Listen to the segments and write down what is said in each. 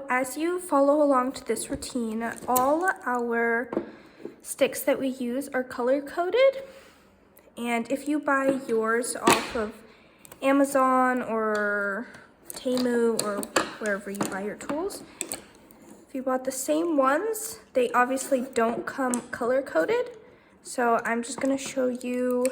So as you follow along to this routine, all our sticks that we use are color coded. And if you buy yours off of Amazon or Temu or wherever you buy your tools, if you bought the same ones, they obviously don't come color coded. So I'm just gonna show you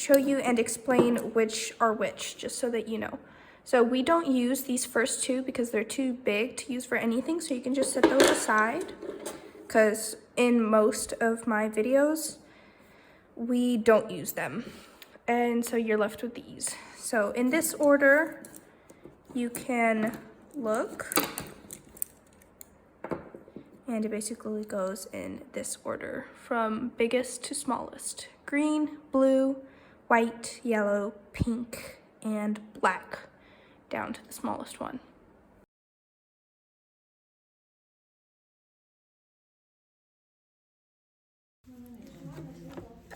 and explain which are which, just so that you know. So we don't use these first two because they're too big to use for anything, so you can just set those aside, because in most of my videos, we don't use them. And so you're left with these. So in this order, you can look, and it basically goes in this order from biggest to smallest: green, blue, white, yellow, pink, and black, down to the smallest one.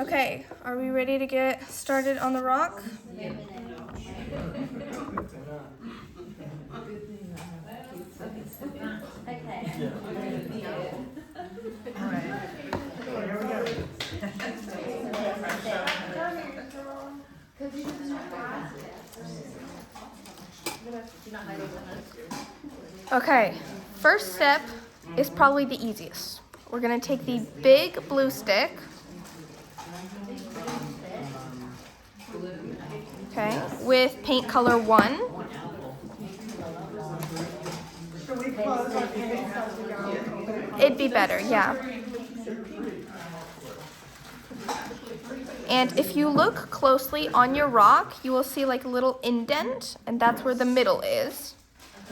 Okay, are we ready to get started on the rock? Yeah. Okay, first step is probably the easiest. We're gonna take the big blue stick, okay, with paint color 1. It'd be better, yeah. And if you look closely on your rock, you will see like a little indent, and that's where the middle is.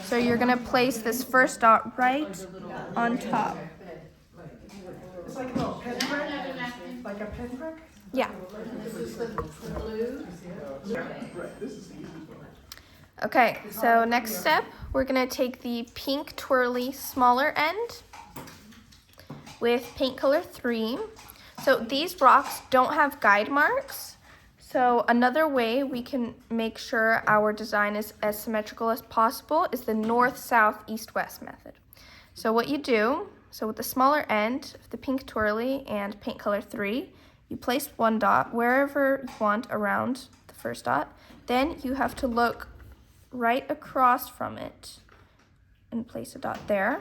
So you're gonna place this first dot right on top. It's like a little pinprick, like a pinprick? Yeah. Okay, so next step, we're gonna take the pink twirly smaller end with paint color 3. So these rocks don't have guide marks. So another way we can make sure our design is as symmetrical as possible is the north, south, east, west method. So what you do, so with the smaller end of the pink twirly and paint color 3, you place 1 dot wherever you want around the first dot. Then you have to look right across from it and place a dot there.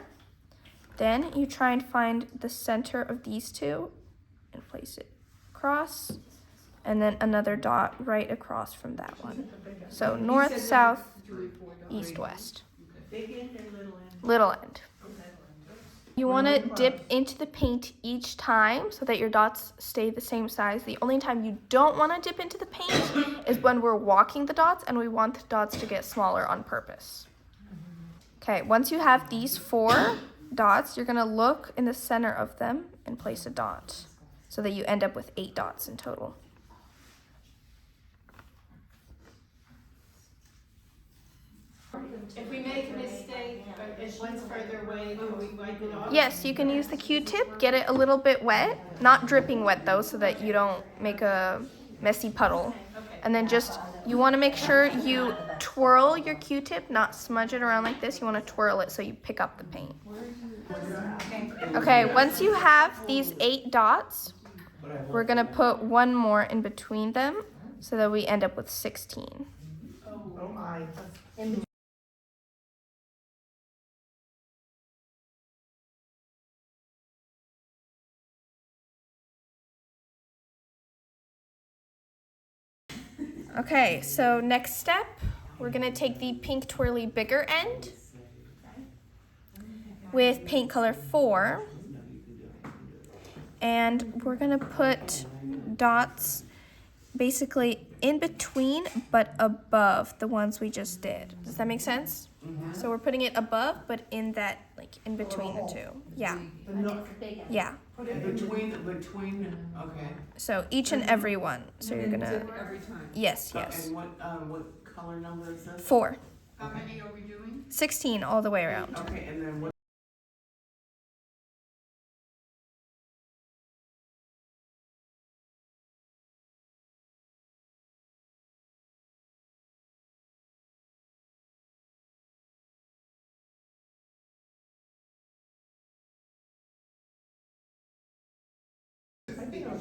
Then you try and find the center of these two and place it across, and then another dot right across from that one. So north, south, east, west. Big end or little end? Little end. You want to dip into the paint each time so that your dots stay the same size. The only time you don't want to dip into the paint is when we're walking the dots and we want the dots to get smaller on purpose. Okay, once you have these 4 dots, you're going to look in the center of them and place a dot so that you end up with 8 dots in total. If we make a mistake, if one's further away, can we wipe it off? Yes, you can use the Q-tip, get it a little bit wet, not dripping wet though, so that you don't make a messy puddle. And then just, you want to make sure you twirl your Q-tip, not smudge it around like this. You want to twirl it so you pick up the paint. Okay, once you have these 8 dots, we're going to put 1 more in between them so that we end up with 16. Oh my. Okay, so next step, we're gonna take the pink twirly bigger end with paint color 4, and we're gonna put dots basically in between but above the ones we just did. Does that make sense? So we're putting it above but in that, like in between the two. Yeah. Yeah. Put it between, okay. So each and every one. So you're gonna, Every time. yes, yes. And what color number is this? 4. How many are we doing? 16 all the way around. Okay, and then what?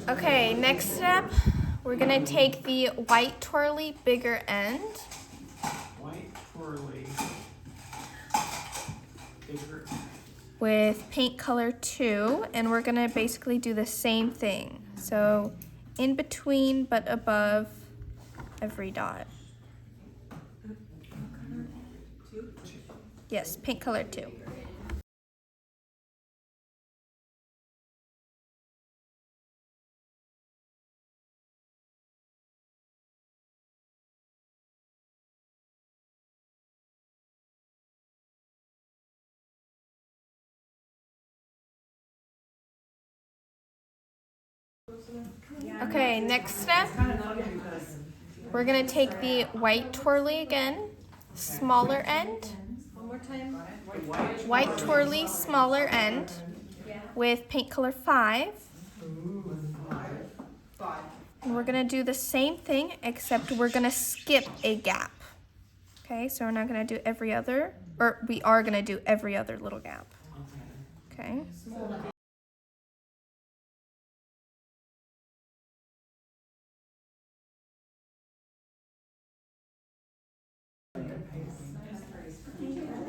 Okay, next step, we're gonna take the white twirly bigger end White twirly. Bigger. with paint color 2, and we're gonna basically do the same thing. So in between but above every dot. Yes, paint color 2. Okay, next step, we're gonna take the white twirly again, smaller end, white twirly, smaller end with paint color 5. And we're gonna do the same thing, except we're gonna skip a gap. Okay, so we're not gonna do every other, or we are gonna do every other little gap. Okay.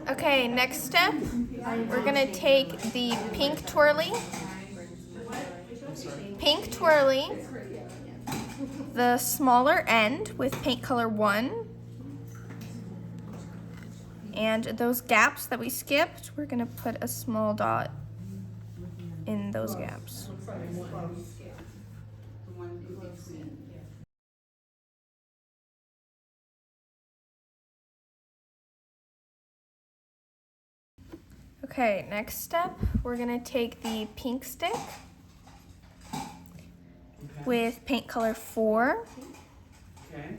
Okay, next step, we're gonna take the pink twirly, the smaller end with paint color 1, and those gaps that we skipped, we're gonna put a small dot in those gaps. Looks like it's close. Okay, next step, we're gonna take the pink stick with paint color 4, Okay.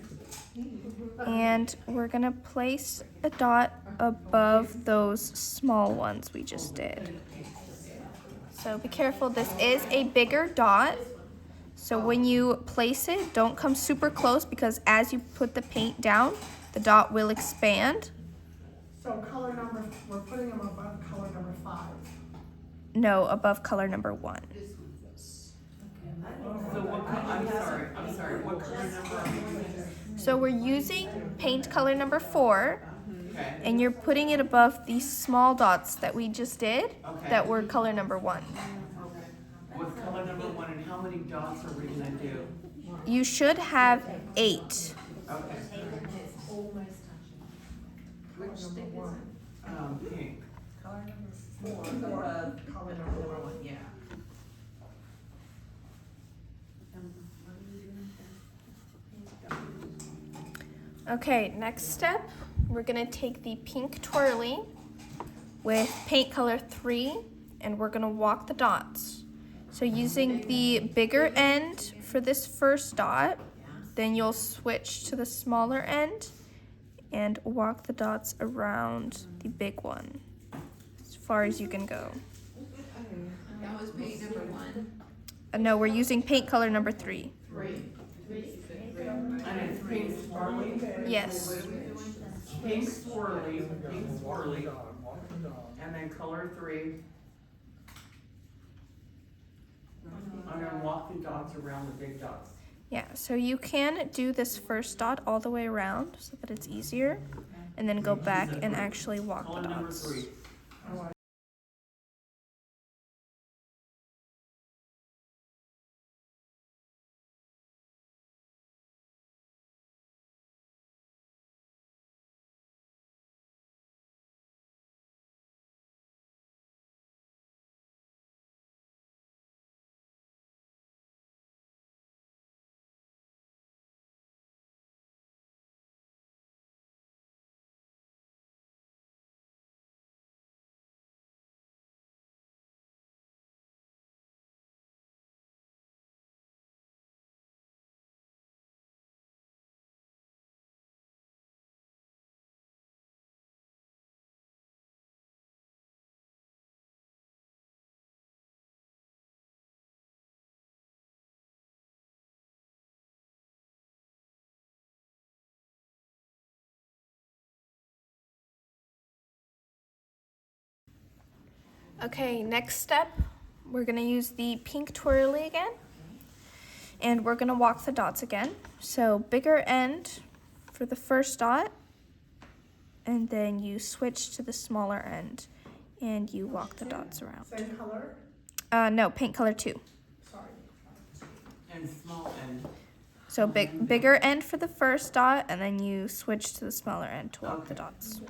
and we're gonna place a dot above those small ones we just did. So be careful, this is a bigger dot, so when you place it, don't come super close, because as you put the paint down, the dot will expand. So color number, we're putting them above color number 5. No, above color number 1. So what I'm sorry, what color number are we using? So we're using paint color number 4, Okay. and you're putting it above these small dots that we just did, Okay. that were color number 1. With color number 1, and how many dots are we gonna do? You should have 8. Okay. Color number 1. Pink. Color number 4 above color number 1. Yeah. Okay, next step, we're gonna take the pink twirly with paint color 3, and we're gonna walk the dots. So using the bigger end for this first dot, then you'll switch to the smaller end and walk the dots around the big one as far as you can go. That was paint number 1. No, we're using paint color number 3. And it's pink swirly? Yes. Pink swirly, and then color 3. I'm gonna walk the dots around the big dots. Yeah, so you can do this first dot all the way around so that it's easier, and then go back and actually walk the Color number dots. 3. Okay, next step, we're gonna use the pink twirly again And we're gonna walk the dots again. So bigger end for the first dot, and then you switch to the smaller end and you walk the dots around. Same color? No, paint color 2. Sorry. And small end. So bigger end for the first dot, and then you switch to the smaller end to walk the dots.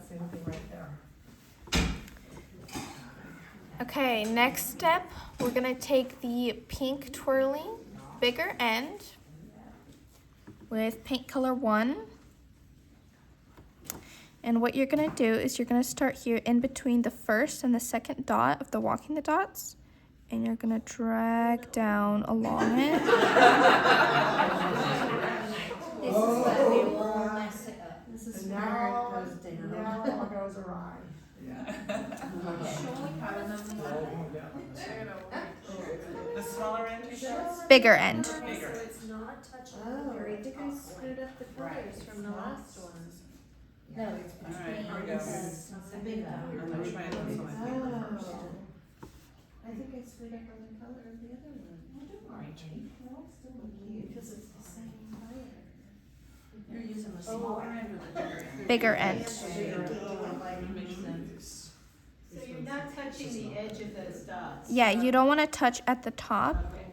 Same thing right there. Okay, next step, we're gonna take the pink twirly, bigger end with paint color 1. And what you're gonna do is you're gonna start here in between the first and the second dot of the walking the dots, and you're gonna drag down along it. This is what we will mess it up. This is And where now, it goes down. now it all goes awry. The smaller end you said? Bigger end. Bigger. It's not touching the very. You guys screwed up the colors from the last ones. No, it's All right, here we go. the big one. I'm gonna try this on my paper first. I think I screwed up on the color of the other one. Because it's the same color. You're using the smaller end or the bigger end? Bigger end. Makes sense. So you're not touching the edge of those dots? Yeah, you don't wanna touch at the top. Okay.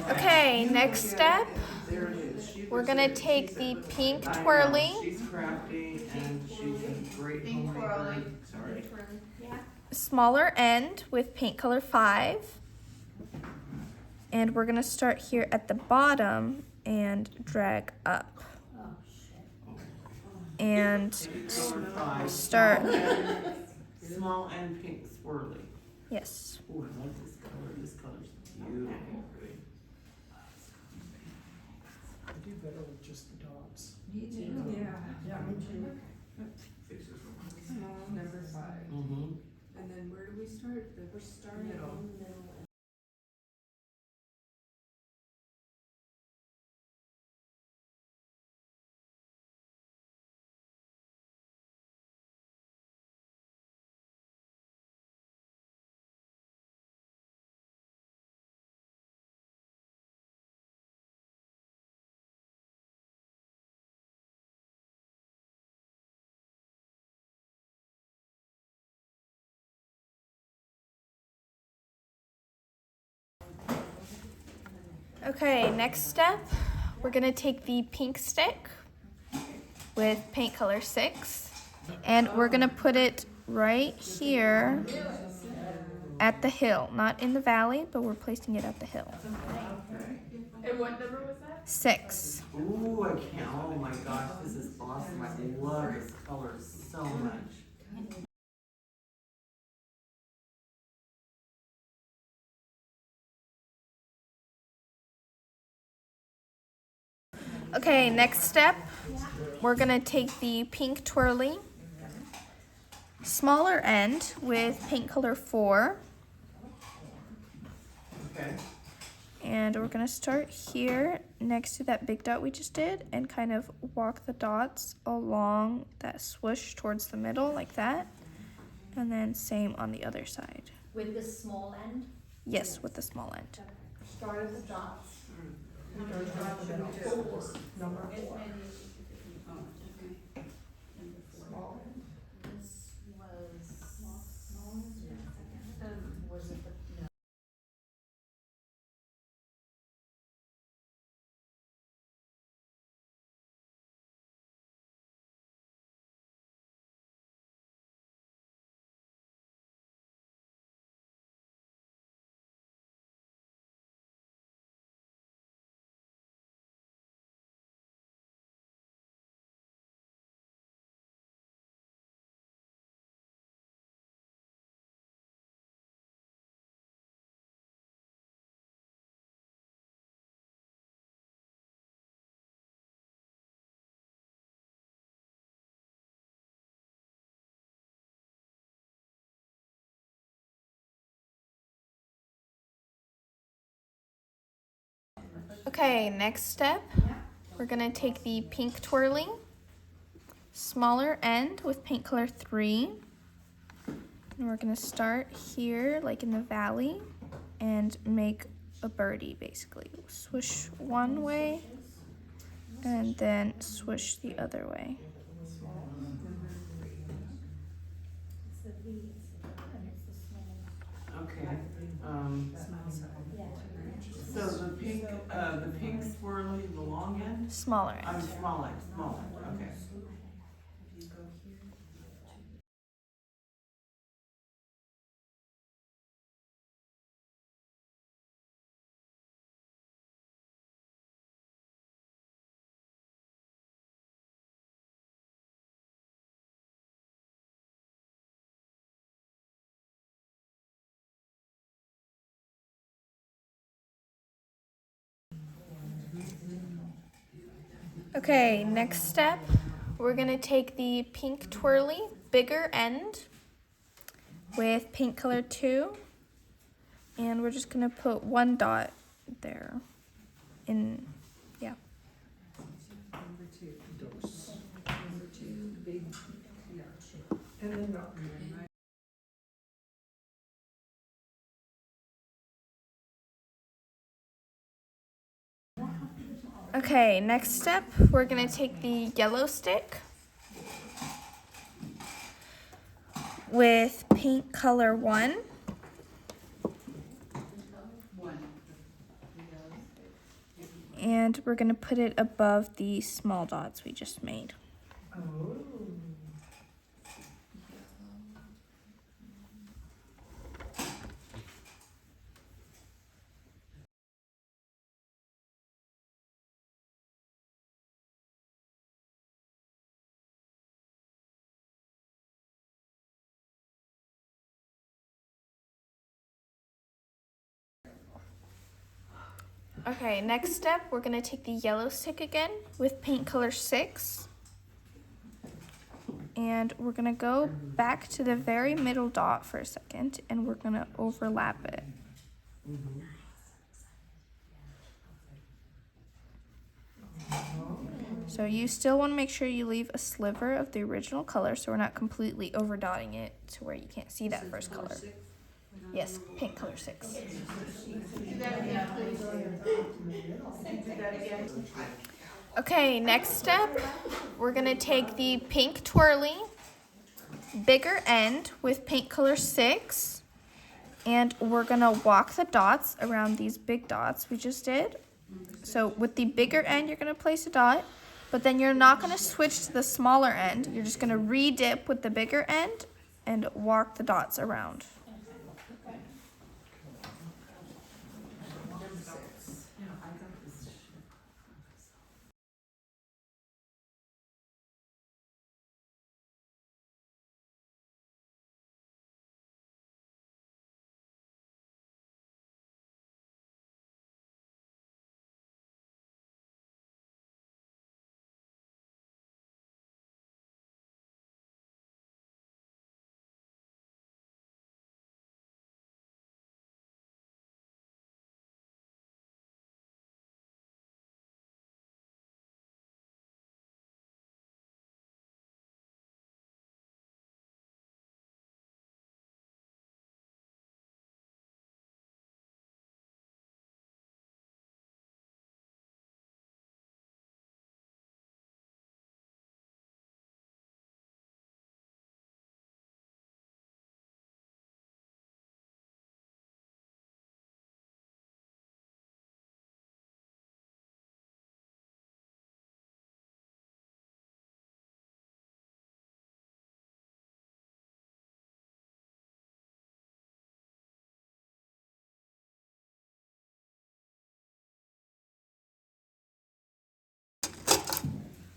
Okay, next step, There it is. She we're was gonna a- take she's the a- pink I know, twirly, She's crafty and she's a great Pink homemaker. twirly. Sorry. smaller end with paint color 5. And we're gonna start here at the bottom and drag up. And Color 5. start, Small and pink swirly. yes. Ooh, I like this color. This color's beautiful. I do better with just the dots. Me too. Yeah, me too. Small, number 5. Mm-hmm. And then where do we start? We're starting Middle. middle. Okay, next step, we're gonna take the pink stick with paint color 6, and we're gonna put it right here at the hill, not in the valley, but we're placing it at the hill. And what number was that? 6. Ooh, I can't, oh my gosh, this is awesome. I love this color so much. Okay, next step, we're gonna take the pink twirly, smaller end with paint color 4, Okay. and we're gonna start here next to that big dot we just did and kind of walk the dots along that swoosh towards the middle like that, and then same on the other side. With the small end? Yes, with the small end. Start at the dots. Number 4. Small. This was it the, no. Okay, next step, we're gonna take the pink twirly, smaller end with paint color 3, and we're gonna start here, like in the valley, and make a birdie basically. Swoosh one way, and then swoosh the other way. Okay, so the pink swirly, the long end? Smaller end. Small end, okay. Okay, next step, we're gonna take the pink twirly, bigger end, with paint color 2, and we're just gonna put one dot there. In, yeah. And then no. Okay, next step, we're gonna take the yellow stick with paint color 1. And we're gonna put it above the small dots we just made. Oh. Okay, next step, we're gonna take the yellow stick again with paint color 6. And we're gonna go back to the very middle dot for a second, and we're gonna overlap it. So you still wanna make sure you leave a sliver of the original color so we're not completely overdotting it to where you can't see that first color. Yes, paint color 6. Do that again, please. Do that again. Okay, next step, we're gonna take the pink twirly, bigger end with paint color 6, and we're gonna walk the dots around these big dots we just did. So with the bigger end, you're gonna place a dot, but then you're not gonna switch to the smaller end. You're just gonna re-dip with the bigger end and walk the dots around.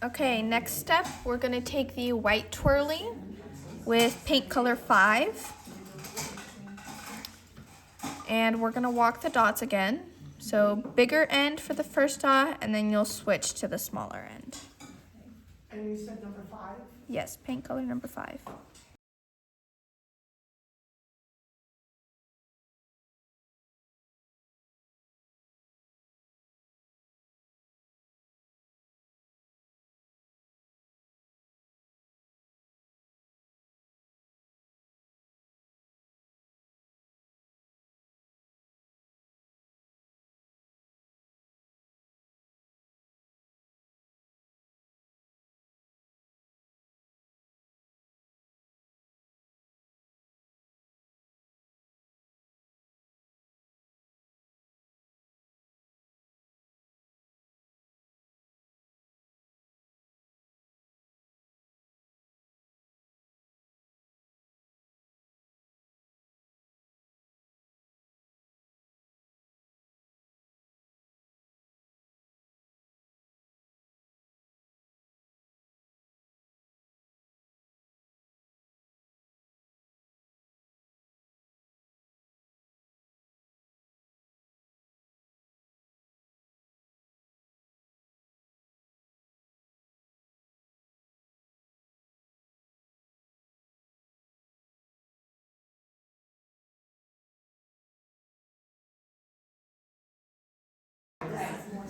Okay, next step, we're gonna take the white twirly with paint color 5. And we're gonna walk the dots again. So bigger end for the first dot, and then you'll switch to the smaller end. And you said number 5? Yes, paint color number 5.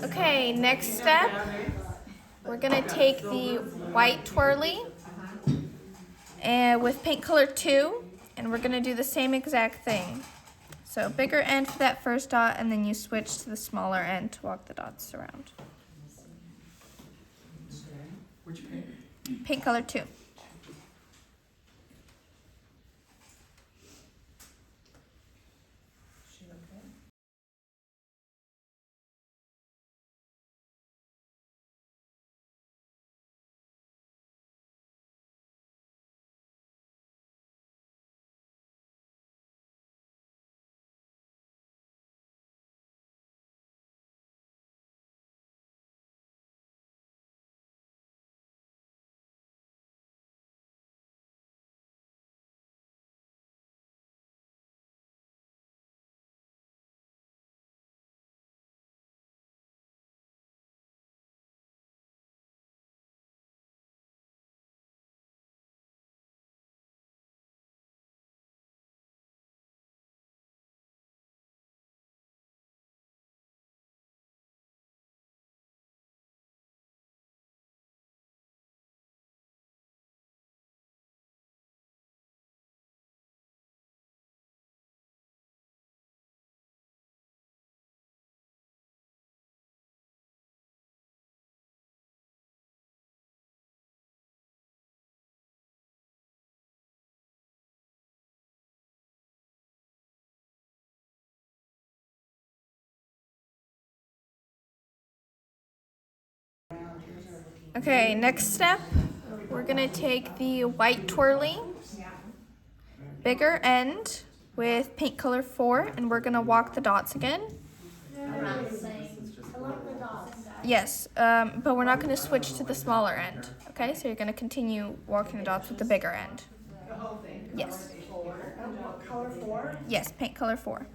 Okay, next step, we're gonna take the white twirly and with paint color 2, and we're gonna do the same exact thing. So bigger end for that first dot, and then you switch to the smaller end to walk the dots around. Which paint? Paint color 2. Okay, next step, we're gonna take the white twirly, bigger end with paint color 4, and we're gonna walk the dots again. Yes, but we're not gonna switch to the smaller end, okay? So you're gonna continue walking the dots with the bigger end. The whole thing? Yes. What color 4? Yes, paint color 4.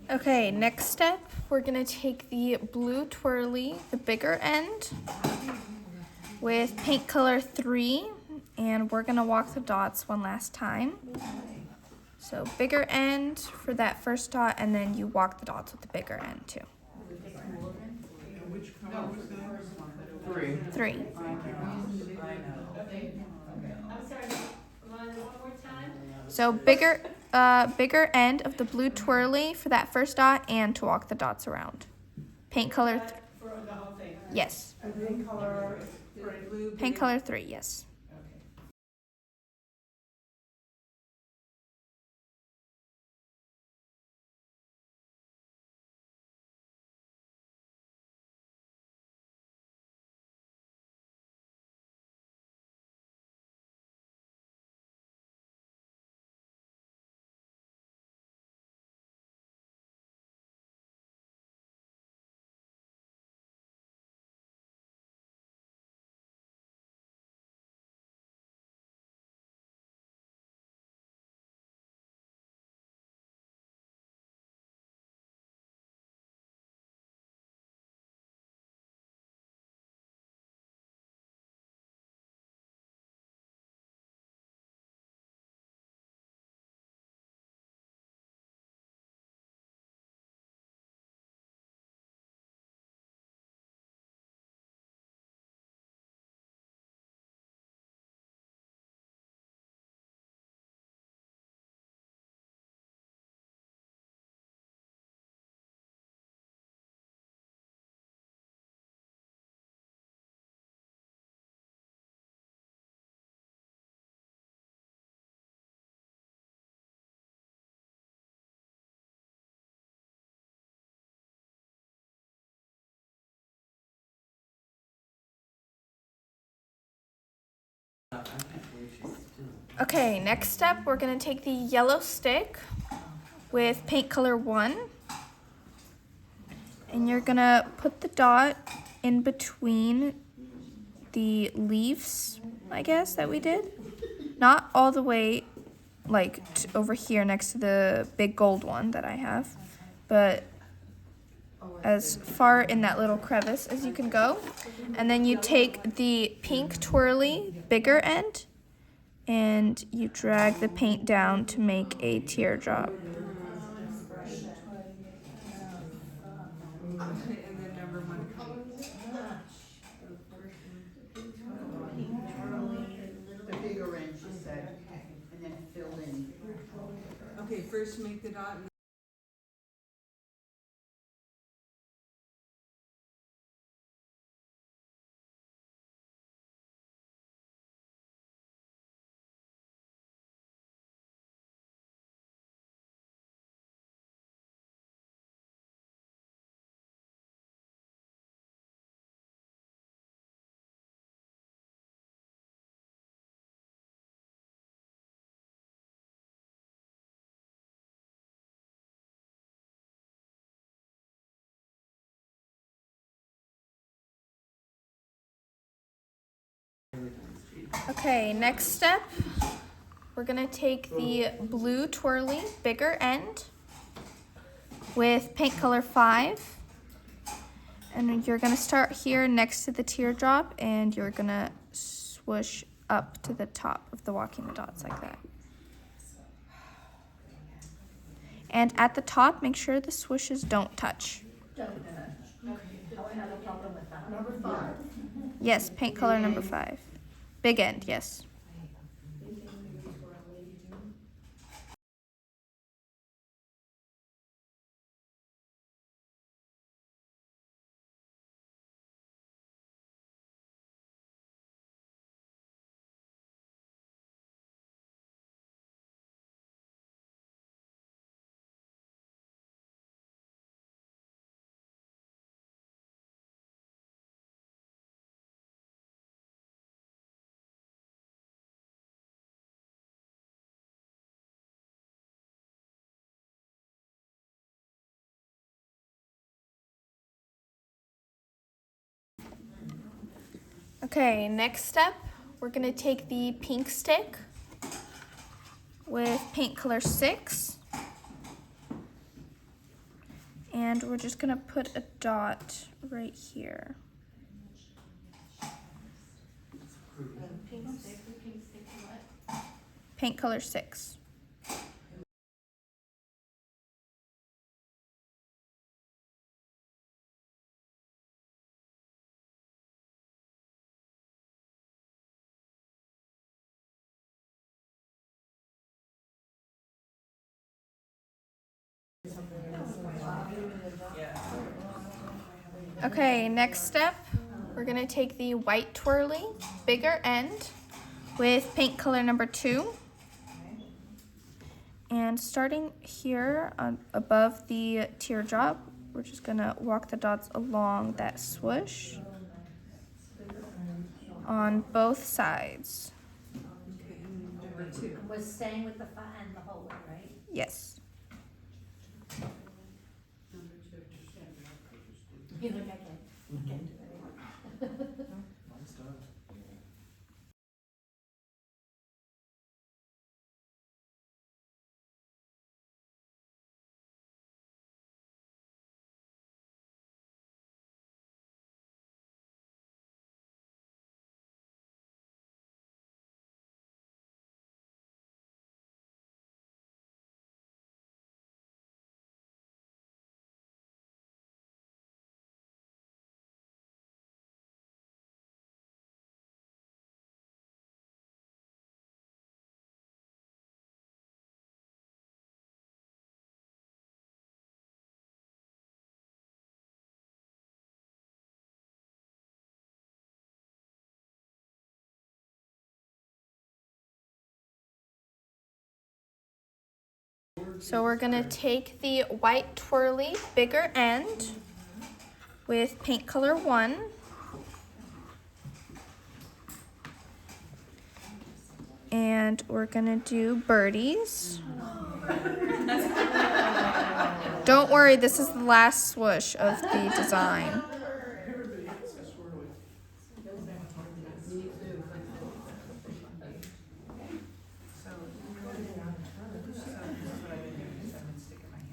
Okay, next step, we're gonna take the blue twirly, the bigger end, with paint color 3, and we're gonna walk the dots one last time. So bigger end for that first dot, and then you walk the dots with the bigger end too. Which color was that? 3. 3. I'm sorry, one more time? So bigger end of the blue twirly for that first dot, and to walk the dots around. Paint color. For the whole thing? Yes. And paint color, Blue. Paint color 3. Yes. I can't believe she's still. Okay, next step, we're gonna take the yellow stick with paint color 1, and you're gonna put the dot in between the leaves, I guess, that we did. Not all the way, like, over here next to the big gold one that I have, but as far in that little crevice as you can go. And then you take the pink twirly, bigger end, and you drag the paint down to make a teardrop. And then number 1. The bigger end, she said, and then filled in. Okay, first make the dot and Okay, next step, we're gonna take the blue twirly, bigger end, with paint color 5. And you're gonna start here next to the teardrop, and you're gonna swoosh up to the top of the walking the dots like that. And at the top, make sure the swooshes don't touch. number 5. Yes, paint color number 5. Big end, yes. Okay, next step, we're gonna take the pink stick with paint color 6. And we're just gonna put a dot right here. Pink stick. Paint color 6. Okay, next step, we're gonna take the white twirly, bigger end, with paint color number 2. And starting here above the teardrop, we're just gonna walk the dots along that swoosh on both sides. And we're staying with the and the whole way, right? Yes. You look, I can't do it. So we're gonna take the white twirly, bigger end, with paint color 1. And we're gonna do birdies. Don't worry, this is the last swoosh of the design. Everybody gets a swirly.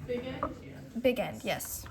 Big end? Big end, yes.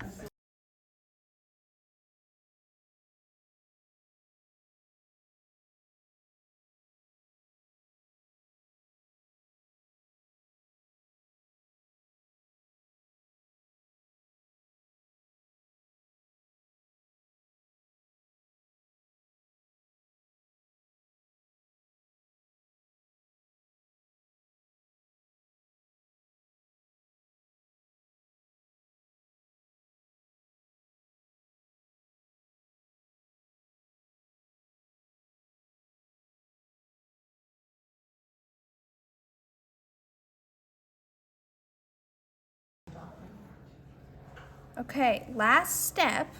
Okay, last step,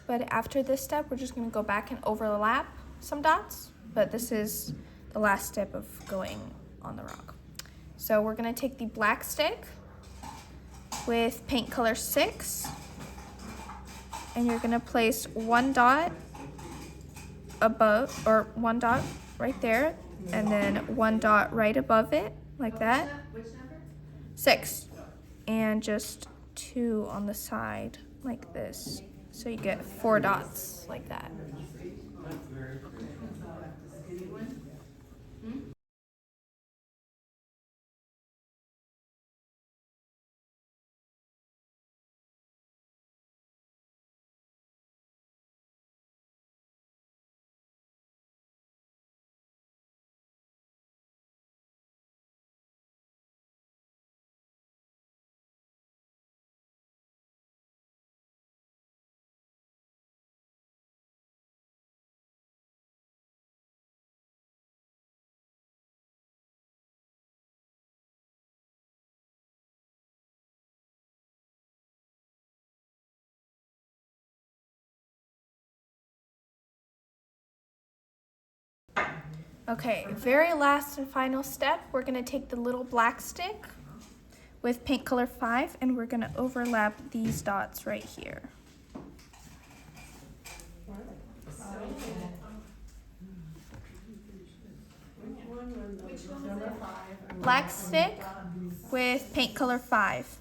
but after this step, we're just gonna go back and overlap some dots, but this is the last step of going on the rock. So we're gonna take the black stick with paint color 6, and you're gonna place 1 dot above, or 1 dot right there, and then 1 dot right above it, like that. Which number? 6, and just 2 on the side, like this. So you get 4 dots, like that. Okay, very last and final step, we're gonna take the little black stick with paint color 5, and we're gonna overlap these dots right here. Black stick with paint color 5.